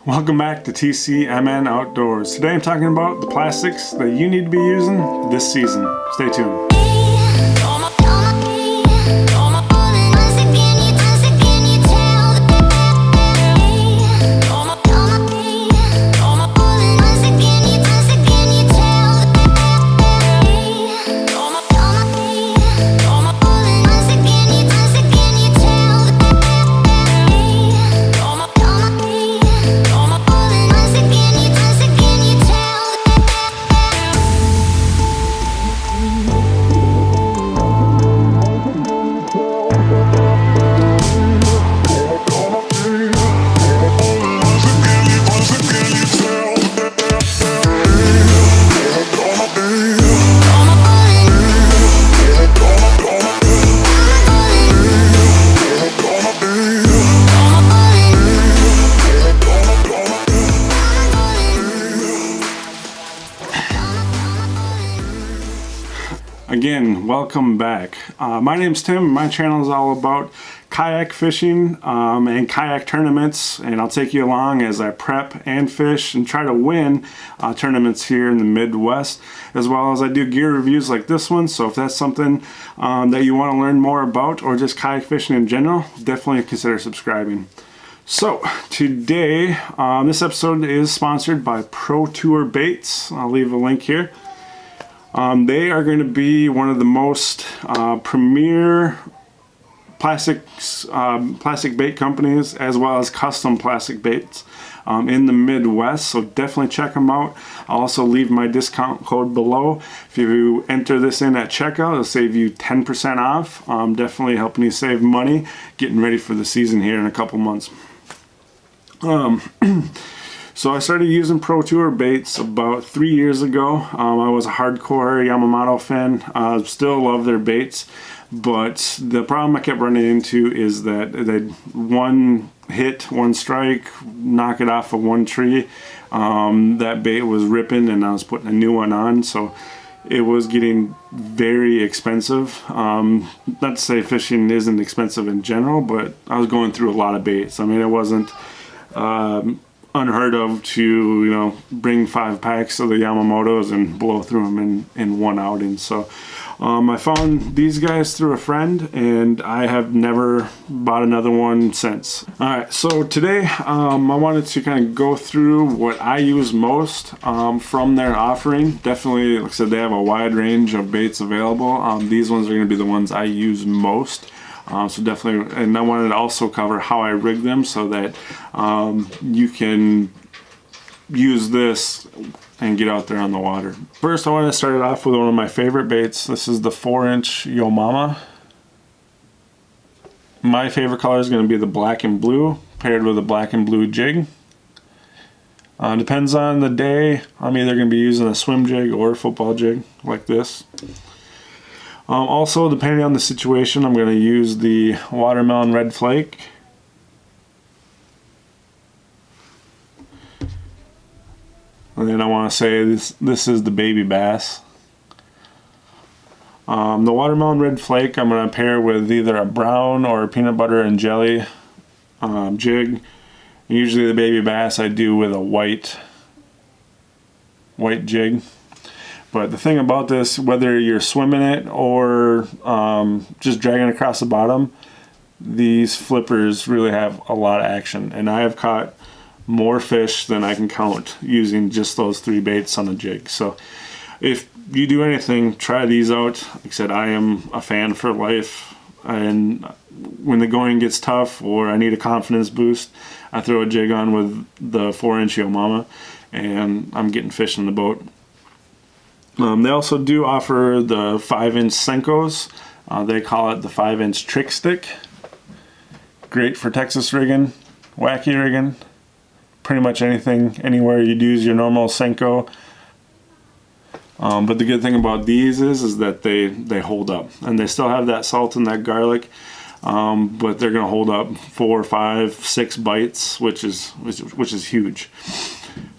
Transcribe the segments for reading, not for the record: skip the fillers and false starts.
Welcome back to TCMN Outdoors. Today I'm talking about the plastics that you need to be using this season. Stay tuned. Again, welcome back. My name's Tim. My channel is all about kayak fishing and kayak tournaments, and I'll take you along as I prep and fish and try to win tournaments here in the Midwest, as well as I do gear reviews like this one. So if that's something that you want to learn more about, or just kayak fishing in general, definitely consider subscribing. So today, this episode is sponsored by Pro Tour Baits. I'll leave a link here. They are going to be one of the most premier plastic bait companies, as well as custom plastic baits in the Midwest. So definitely check them out. I'll also leave my discount code below. If you enter this in at checkout, it'll save you 10% off. Definitely helping you save money, getting ready for the season here in a couple months. So I started using Pro Tour baits about 3 years ago. I was a hardcore Yamamoto fan. Still love their baits, but the problem I kept running into is that they'd one hit, one strike, knock it off of one tree. That bait was ripping and I was putting a new one on, so it was getting very expensive. Not to say fishing isn't expensive in general, but I was going through a lot of baits. I mean, it wasn't unheard of to bring 5 packs of the Yamamotos and blow through them in one outing. So I found these guys through a friend, and I have never bought another one since. Alright, so today I wanted to kind of go through what I use most from their offering. Definitely, like I said, they have a wide range of baits available. These ones are going to be the ones I use most. So definitely, and I wanted to also cover how I rig them so that you can use this and get out there on the water. First, I want to start it off with one of my favorite baits. This is the 4-inch Yo Mama. My favorite color is going to be the black and blue paired with a black and blue jig. Depends on the day. I'm either going to be using a swim jig or a football jig like this. Also, depending on the situation, I'm going to use the watermelon red flake. And then I want to say this is the baby bass. The watermelon red flake I'm going to pair with either a brown or a peanut butter and jelly jig. Usually the baby bass I do with a white jig. But the thing about this, whether you're swimming it or just dragging across the bottom, these flippers really have a lot of action. And I have caught more fish than I can count using just those 3 baits on a jig. So if you do anything, try these out. Like I said, I am a fan for life. And when the going gets tough or I need a confidence boost, I throw a jig on with the 4-inch Yo Mama and I'm getting fish in the boat. They also do offer the 5-inch Senkos. They call it the 5-inch trick stick. Great for Texas rigging, wacky rigging, pretty much anything, anywhere you'd use your normal Senko. But the good thing about these is that they hold up, and they still have that salt and that garlic, but they're going to hold up 4, 5, 6 bites, which is huge.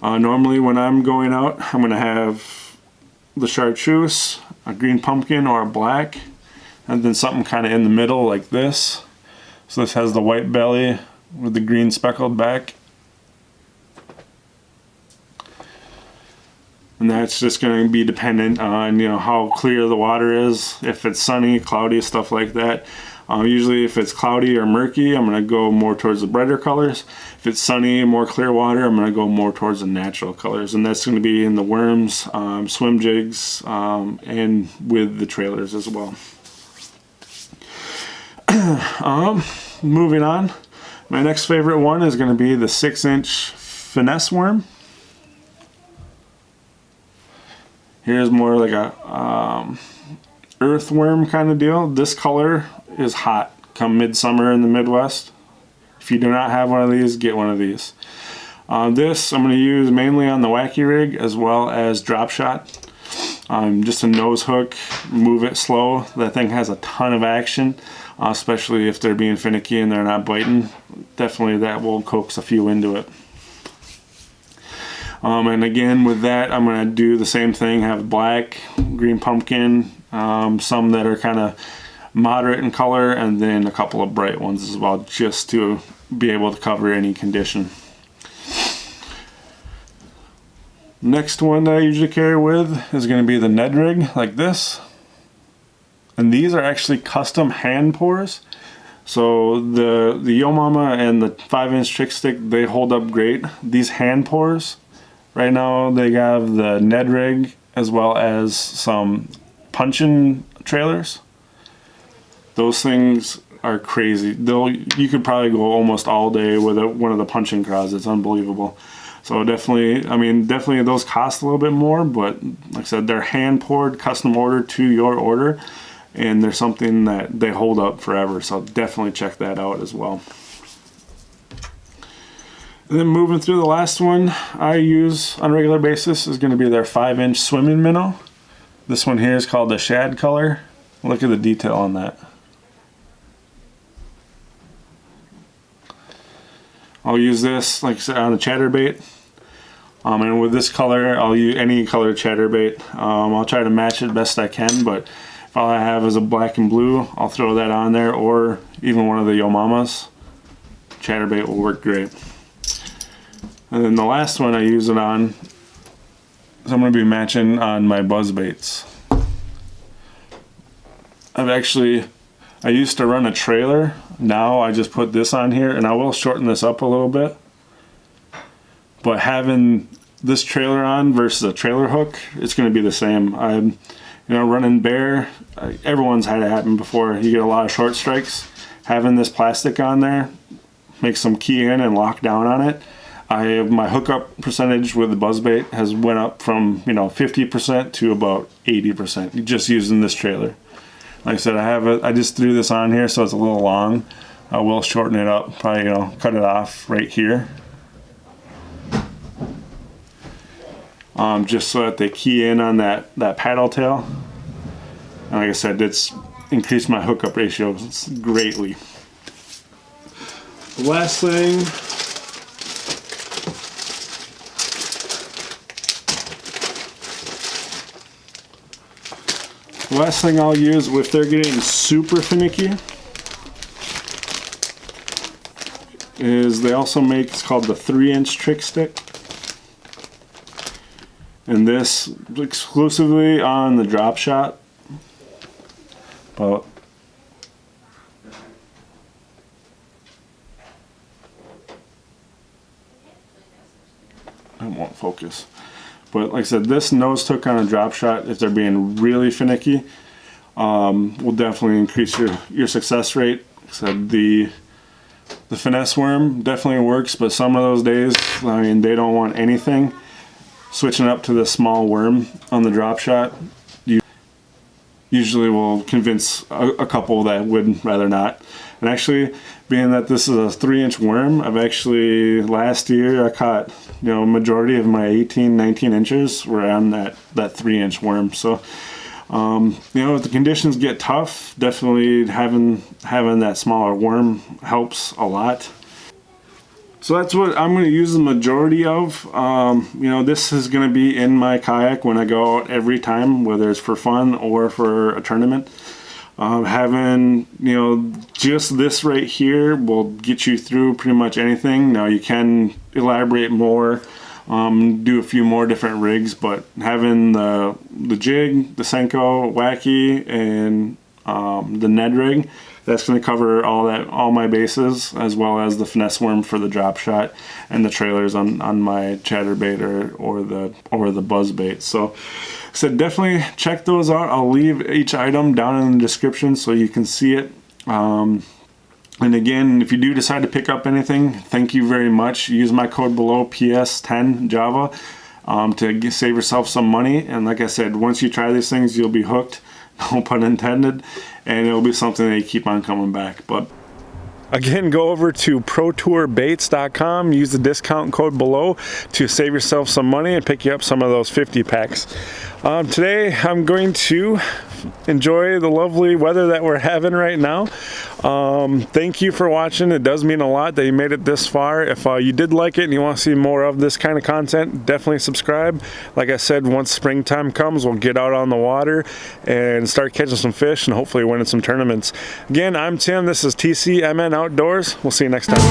Normally when I'm going out, I'm going to have the chartreuse, a green pumpkin, or a black, and then something kind of in the middle like this. So this has the white belly with the green speckled back. And that's just going to be dependent on, you know, how clear the water is, if it's sunny, cloudy, stuff like that. Usually if it's cloudy or murky, I'm going to go more towards the brighter colors. If it's sunny, more clear water, I'm going to go more towards the natural colors. And that's going to be in the worms, swim jigs, and with the trailers as well. Moving on, my next favorite one is going to be the 6-inch finesse worm. Here's more like a earthworm kind of deal. This color is hot come midsummer in the Midwest. If you do not have one of these, get one of these. This I'm going to use mainly on the wacky rig as well as drop shot. Just a nose hook, move it slow. That thing has a ton of action, especially if they're being finicky and they're not biting. Definitely that will coax a few into it. And again with that, I'm going to do the same thing, have black, green pumpkin, some that are kind of moderate in color, and then a couple of bright ones as well, just to be able to cover any condition. Next one that I usually carry with is going to be the Ned rig, like this. And these are actually custom hand pours. So the Yo Mama and the 5-inch trick stick, they hold up great. These hand pours, right now they have the Ned rig as well as some punching trailers. Those things are crazy. You could probably go almost all day with one of the punching craws. It's unbelievable. So definitely, I mean, definitely those cost a little bit more, but like I said, they're hand poured, custom ordered to your order, and they're something that they hold up forever. So definitely check that out as well. And then moving through the last one I use on a regular basis is going to be their 5-inch swimming minnow. This one here is called the shad color. Look at the detail on that. I'll use this, like I said, on a chatterbait. And with this color, I'll use any color chatterbait. I'll try to match it best I can, but if all I have is a black and blue, I'll throw that on there, or even one of the Yo Mamas. Chatterbait will work great. And then the last one I use it on is I'm going to be matching on my buzz baits. I used to run a trailer. Now I just put this on here, and I will shorten this up a little bit. But having this trailer on versus a trailer hook, it's going to be the same. I'm, running bear. Everyone's had it happen before. You get a lot of short strikes. Having this plastic on there makes them key in and lock down on it. My hookup percentage with the buzzbait has went up from 50% to about 80% just using this trailer. Like I said, I just threw this on here, so it's a little long. I will shorten it up, probably cut it off right here. Just so that they key in on that paddle tail. And like I said, it's increased my hookup ratio greatly. The last thing, I'll use if they're getting super finicky is they also make, it's called the 3-inch trick stick. And this exclusively on the drop shot. But I won't focus. But like I said, this nose hook on a drop shot, if they're being really finicky, will definitely increase your success rate. Like I said, the finesse worm definitely works, but some of those days, I mean, they don't want anything. Switching up to the small worm on the drop shot, you usually will convince a couple that would rather not. And actually, being that this is a 3-inch worm, last year I caught, majority of my 18, 19 inches were on that 3-inch worm. So, if the conditions get tough, definitely having that smaller worm helps a lot. So that's what I'm going to use the majority of. This is going to be in my kayak when I go out every time, whether it's for fun or for a tournament. Having, just this right here will get you through pretty much anything. Now you can elaborate more do a few more different rigs, but having the jig, the Senko, wacky, and the Ned rig, that's going to cover all my bases, as well as the finesse worm for the drop shot and the trailers on my chatterbait or the buzz bait. So definitely check those out. I'll leave each item down in the description so you can see it. And again, if you do decide to pick up anything, thank you very much. Use my code below, PS10 Java, to save yourself some money. And like I said, once you try these things, you'll be hooked, no pun intended, and it'll be something that you keep on coming back. But again, go over to ProTourBaits.com, use the discount code below to save yourself some money and pick you up some of those 50 packs. Today I'm going to enjoy the lovely weather that we're having right now. Thank you for watching. It does mean a lot that you made it this far. If you did like it and you want to see more of this kind of content, definitely subscribe. Like I said, once springtime comes, we'll get out on the water and start catching some fish and hopefully winning some tournaments. Again, I'm Tim. This is TCMN Outdoors. We'll see you next time.